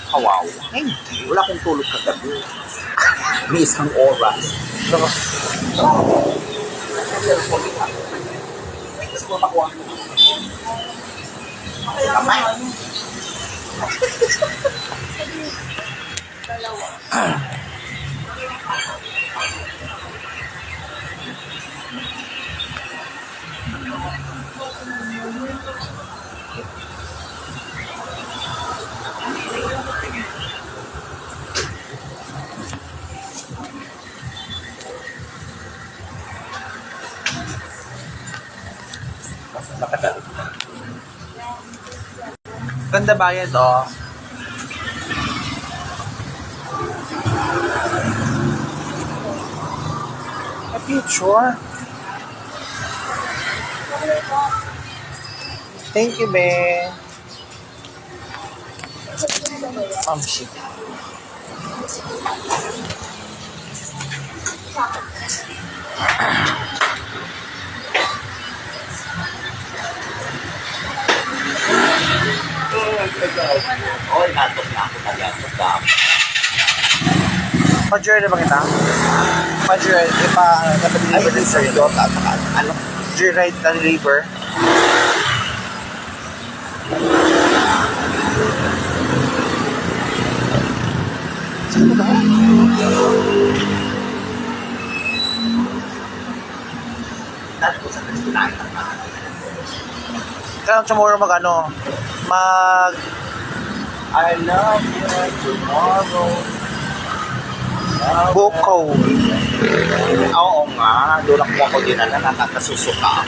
Kawaw. Hindi. Wala akong tulog kagabi. May isang oras. Ano ba? Gusto mo makuha mo. Kamay. Makadali. Ganda bayad, oh. A picture. Thank you, Ben. Shit. Oy, natok na ako talaga. Pa-journey na ba kita? Pa-journey, Ay, ito yung sa'yo. Ano? Joyride na river. Saan ba? Dati ko sa kinain. Kaya tomorrow mag I love you tomorrow. buko. Oo nga, doon ako din na nakakasusuka.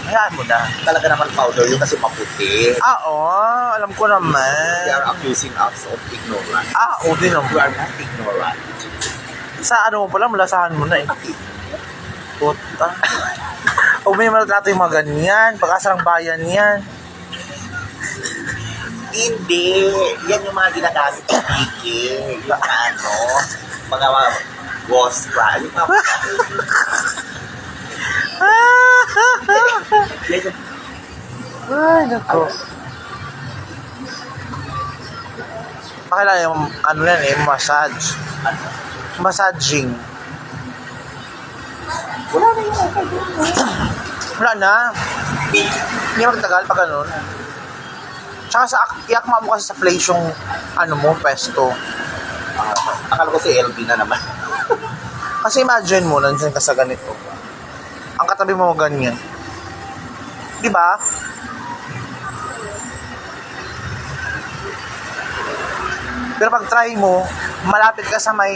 Hayaan mo na. Talaga naman powder yun kasi maputi. Oo, alam ko They naman. are accusing us of ignorance. Oo din We naman. are not ignorant. Sa ano mo pala, malasahan mo na eh. Puta. Huwag mo yung malatrato yung mga ganyan. Pag-asarang bayan yan. Hindi. Yan yung mga ginagamit sa Kiki. Yung ano, mga ghost cry. Yung mga yan yung Ay, nako. Pakilala yung ano yan eh, massage. ano. Massaging. Wala na yung Wala na. Hindi magtagal pag ganun. Tsaka sa iyak mo kasi sa place yung ano mo, pesto. akala ko si LB na naman. Kasi imagine mo, nandiyan ka sa ganito. Ang katabi mo ganyan. Di ba? Pero pag try mo, malapit ka sa may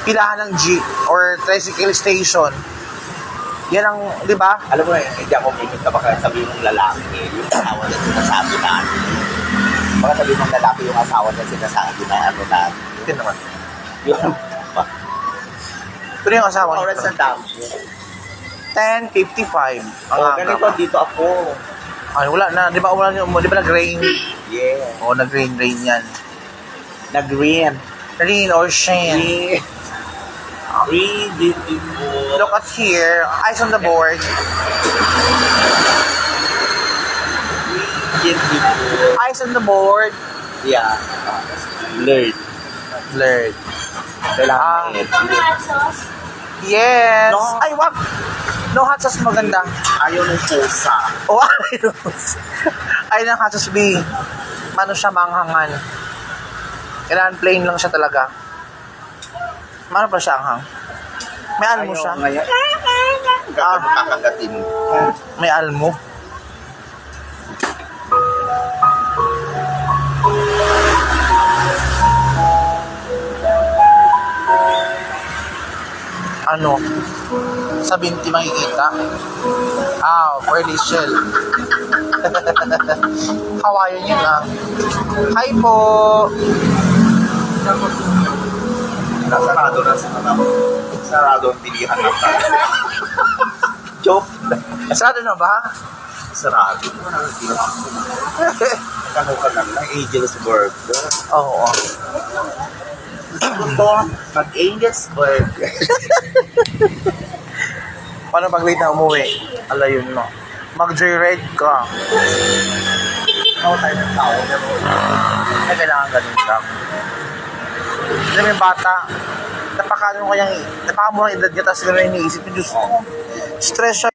pilahan ng jeep or tricycle station. Yan ang, di ba? Alam mo eh, hindi ako pumunta baka sabihin ng lalaki yung asawa na sinasabi na. Baka sabihin ng lalaki yung asawa na sinasabi na ano na. Hindi naman. Yun. Pero yung asawa Oras nito, ang dami. 10:55. Ang Oh, aga ganito pa. dito ako. Ay, wala na. Di ba nag-rain? Yeah. Oo, nag-rain yan. Nag-green. Rain or shine. Green. Green, beautiful. Look at here. Eyes on the board. Beautiful. Eyes on the board. Yeah. Blurred. Blurred. Kailangan Yes. No. Ay, wag. No hot sauce maganda. ayaw ng pusa. Oh, ay ng hot sauce B. Mano siya manghangan. Kailangan plain lang siya talaga. Mano pa siya anghang? May almo Ayaw siya. ngayon. Kakagatin. May almo. Ano? Sa binti makikita. Pearly shell. Hawaiian yun ah. Hi po! Nasarado na sa ano. Sarado ang tilihan ng tayo. Joke. Sarado na ba? Sarado. Kano ka lang ng Angel's Burger. Oo. Ito, mag-Angel's Burger. Paano pag late na umuwi? Ala yun no. Mag-joyride ka. Ako tayo ng tao. Ay, kailangan ganun lang. Alam mo yung bata, napakamurang edad niya, tapos gano'n yung iniisip niya, Diyos ko, stress siya.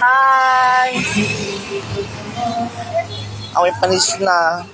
Hi! Amoy panis na.